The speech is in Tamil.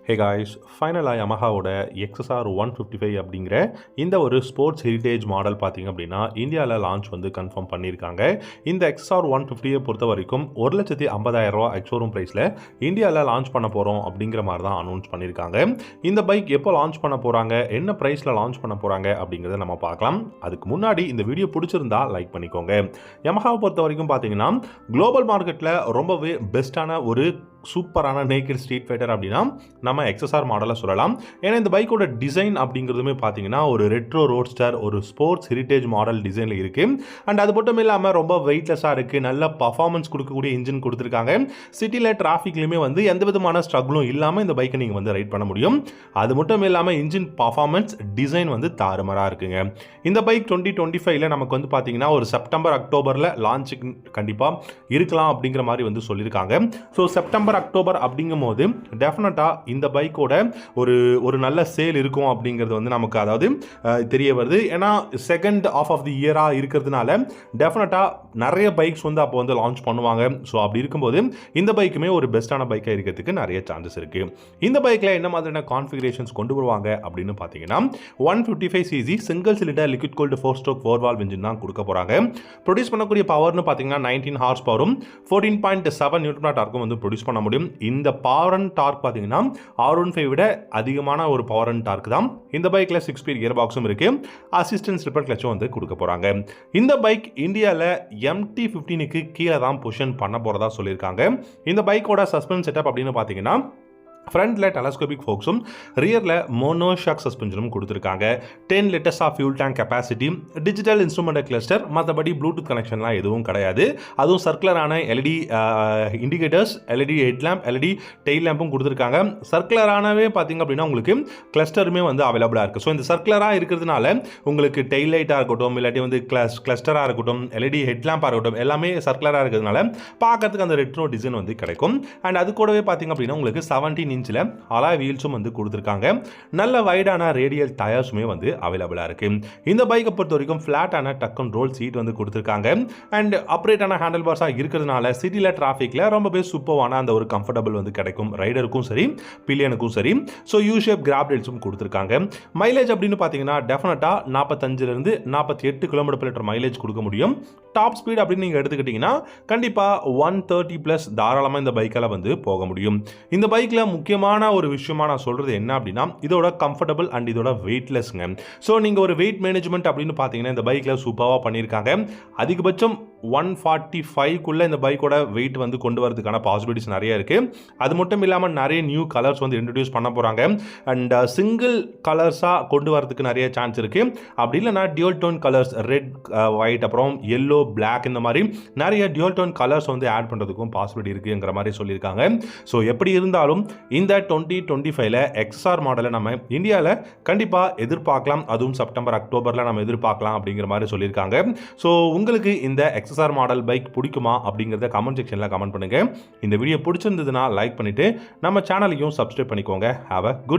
ஹே காய்ஸ், ஃபைனலாக யமஹாவோட XSR 155 அப்படிங்கிற இந்த ஒரு ஸ்போர்ட்ஸ் ஹெரிட்டேஜ் மாடல் பார்த்தீங்க அப்படின்னா இந்தியாவில் லான்ச் வந்து கன்ஃபார்ம் பண்ணியிருக்காங்க. இந்த XSR 150 பொறுத்த வரைக்கும் 1,50,000 ரூபா எக்ஸ்ஷோரூம் ப்ரைஸில் இந்தியாவில் லான்ச் பண்ண போகிறோம் அப்படிங்கிற மாதிரி தான் அனௌன்ஸ் பண்ணியிருக்காங்க. இந்த பைக் எப்போ லான்ச் பண்ண போகிறாங்க, என்ன ப்ரைஸில் லான்ச் பண்ண போகிறாங்க அப்படிங்கிறத நம்ம பார்க்கலாம். அதுக்கு முன்னாடி இந்த வீடியோ பிடிச்சிருந்தா லைக் பண்ணிக்கோங்க. யமஹாவை பொறுத்த வரைக்கும் பார்த்தீங்கன்னா குளோபல் மார்க்கெட்டில் ரொம்பவே பெஸ்ட்டான ஒரு சூப்பரான நேக்கட் ஸ்ட்ரீட் ஃபைட்டர் அப்படின்னா நம்ம XSR மாடலை சொல்லலாம். ஏன்னா இந்த பைக்கோட டிசைன் அப்படிங்கிறதுமே பார்த்தீங்கன்னா ஒரு ரெட்ரோ ரோட்ஸ்டர், ஒரு ஸ்போர்ட்ஸ் ஹெரிட்டேஜ் மாடல் டிசைனில் இருக்குது. அண்ட் அது மட்டும் இல்லாமல் ரொம்ப வெயிட்லெஸ்ஸாக இருக்குது, நல்ல பர்ஃபார்மன்ஸ் கொடுக்கக்கூடிய இன்ஜின் கொடுத்துருக்காங்க. சிட்டியில் டிராஃபிக்லையுமே வந்து எந்த விதமான ஸ்ட்ரகிளும் இல்லாமல் இந்த பைக்கை நீங்கள் வந்து ரைட் பண்ண முடியும். அது மட்டும் இல்லாமல் இன்ஜின் பர்ஃபார்மன்ஸ் டிசைன் வந்து தாறுமாறாக இருக்குங்க. இந்த பைக் 2025 நமக்கு வந்து பார்த்தீங்கன்னா ஒரு செப்டம்பர் அக்டோபரில் லான்ச்சுக்கு கண்டிப்பாக இருக்கலாம் அப்படிங்கிற மாதிரி வந்து சொல்லியிருக்காங்க. ஸோ செப்டம்பர் அக்டோபர் அப்படிங்கும் போது டெஃபினட்டாக இந்த பைக்கோட ஒரு நல்ல சேல் இருக்கும் அப்படிங்கிறது வந்து நமக்கு அதாவது தெரிய வருது. ஏன்னா செகண்ட் ஆஃப் ஆஃப் தி இயராக இருக்கிறதுனால டெஃபினட்டாக நிறைய பைக்ஸ் வந்து அப்போ வந்து லான்ச் பண்ணுவாங்க. ஸோ அப்படி இருக்கும்போது இந்த பைக்குமே ஒரு பெஸ்ட்டான பைக்காக இருக்கிறதுக்கு நிறைய சான்சஸ் இருக்குது. இந்த பைக்கில் என்ன மாதிரியான கான்ஃபிகரேஷன்ஸ் கொண்டு வருவாங்க அப்படின்னு பார்த்தீங்கன்னா 155cc single cylinder liquid gold 4-stroke 4-valve engine தான் கொடுக்க போகிறாங்க. ப்ரொடியூஸ் பண்ணக்கூடிய பவர்னு பார்த்தீங்கன்னா 19 ஹார்ஸ் பவரும் 14.7 நியூட்டன் டார்க்கும் வந்து ப்ரொடியூஸ் பண்ண முடியும். இந்த பவர் அண்ட் டார்க் பார்த்தீங்கன்னா R15 விட அதிகமான ஒரு பவர் அண்ட் டார்க் தான். இந்த பைக்கில் 6-speed கியர் பாக்ஸும் இருக்கு, அசிஸ்டன்ஸ் ரிப்பர் கிளச்சும் வந்து கொடுக்க போறாங்க. இந்த பைக் இந்தியாவில் MT-15க்கு கீழே தான் பொசிஷன் பண்ண போறதா சொல்லியிருக்காங்க. இந்த பைக்கோட சஸ்பென்ஸ் செட்டப் அப்படின்னு பார்த்தீங்கன்னா ஃப்ரண்ட்டில் டெலஸ்கோபிக் ஃபோக்ஸும் ரியரில் மோனோஷாக் சஸ்பென்ஷனும் கொடுத்துருக்காங்க. 10 liters of fuel tank capacity, digital instrument cluster, மற்றபடி ப்ளூடூத் கனெக்ஷன்லாம் எதுவும் கிடையாது. அதுவும் சர்க்குலரான LED indicators, LED headlamp, LED tail லேம்பும் கொடுத்துருக்காங்க. சர்க்குலரானவே பார்த்தீங்க அப்படின்னா உங்களுக்கு கிளஸ்டருமே வந்து அவைலபிளாக இருக்குது. ஸோ இந்த சர்க்குலராக இருக்கிறதுனால உங்களுக்கு டெயில் லைட்டாக இருக்கட்டும், இல்லாட்டி வந்து கிளஸ்டராக இருக்கட்டும், LED ஹெட்லாம்பாக இருக்கட்டும், எல்லாமே சர்க்குலராக இருக்கிறதுனால பார்க்கறதுக்கு அந்த ரெட்ரோ டிசைன் வந்து கிடைக்கும். அண்ட் அது கூடவே பார்த்தீங்க அப்படின்னா உங்களுக்கு 17 இன்ச்சில் அலாய் வீல்ஸும் வந்து கொடுத்துருக்காங்க. நல்ல வைடான ரேடியல் டயர்ஸுமே வந்து அவைலபிளாக இருக்கு. இந்த பைக்கை பொறுத்த வரைக்கும் ஃபிளாட்டான டக் அண்ட் ரோல் சீட் வந்து கொடுத்துருக்காங்க. அண்ட் அப்ரேட்டான ஹேண்டில் பார்ஸாக இருக்கிறதுனால சிட்டியில் டிராஃபிக்கில் ரொம்பவே சூப்பரான அந்த ஒரு கம்ஃபர்டபுள் வந்து கிடைக்கும், ரைடருக்கும் சரி பில்லியனுக்கும் சரி. ஸோ யூ-ஷேப் கிராப் ரேல்ஸும் கொடுத்துருக்காங்க. மைலேஜ் அப்படின்னு பார்த்தீங்கன்னா டெஃபினட்டாக 45 48 km/லிட்டர் மைலேஜ் கொடுக்க முடியும். டாப் ஸ்பீட் அப்படின்னு நீங்கள் எடுத்துக்கிட்டிங்கன்னா கண்டிப்பாக 130+ தாராளமாக இந்த பைக்கால் வந்து போக முடியும். இந்த பைக்கில் முக்கியமான ஒரு விஷயமா நான் சொல்கிறது என்ன அப்படின்னா இதோட கம்ஃபர்டபுள் அண்ட் இதோட வெயிட்லெஸ்ங்க. ஸோ நீங்கள் ஒரு வெயிட் மேனேஜ்மெண்ட் அப்படின்னு பார்த்தீங்கன்னா இந்த பைக்கில் சூப்பராக பண்ணியிருக்காங்க. அதிகபட்சம் 145க்குள்ளே இந்த பைக்கோட வெயிட் வந்து கொண்டு வரதுக்கான பாசிபிலிட்டிஸ் நிறைய இருக்குது. அது மட்டும் இல்லாமல் நிறைய நியூ கலர்ஸ் வந்து இன்ட்ரடியூஸ் பண்ண போகிறாங்க. அண்ட் சிங்கிள் கலர்ஸாக கொண்டு வரதுக்கு நிறைய சான்ஸ் இருக்குது. அப்படி இல்லைனா dual tone colours, red, white, அப்புறம் எல்லோ, பிளாக், இந்த மாதிரி நிறைய டியூல் டோன் கலர்ஸ் வந்து ஆட் பண்ணுறதுக்கும் பாசிபிலிட்டி இருக்குங்கிற மாதிரி சொல்லியிருக்காங்க. ஸோ எப்படி இருந்தாலும் இந்த 2025 XSR மாடலை நம்ம இந்தியாவில் கண்டிப்பாக எதிர்பார்க்கலாம். அதுவும் செப்டம்பர் அக்டோபரில் நம்ம எதிர்பார்க்கலாம் அப்படிங்கிற மாதிரி சொல்லியிருக்காங்க. ஸோ உங்களுக்கு இந்த XSR மாடல் பைக் பிடிக்குமா அப்படிங்கிறத கமெண்ட் செக்ஷனில் கமெண்ட் பண்ணுங்கள். இந்த வீடியோ பிடிச்சிருந்ததுன்னா லைக் பண்ணிவிட்டு நம்ம சேனலையும் சப்ஸ்கிரைப் பண்ணிக்கோங்க. Have a good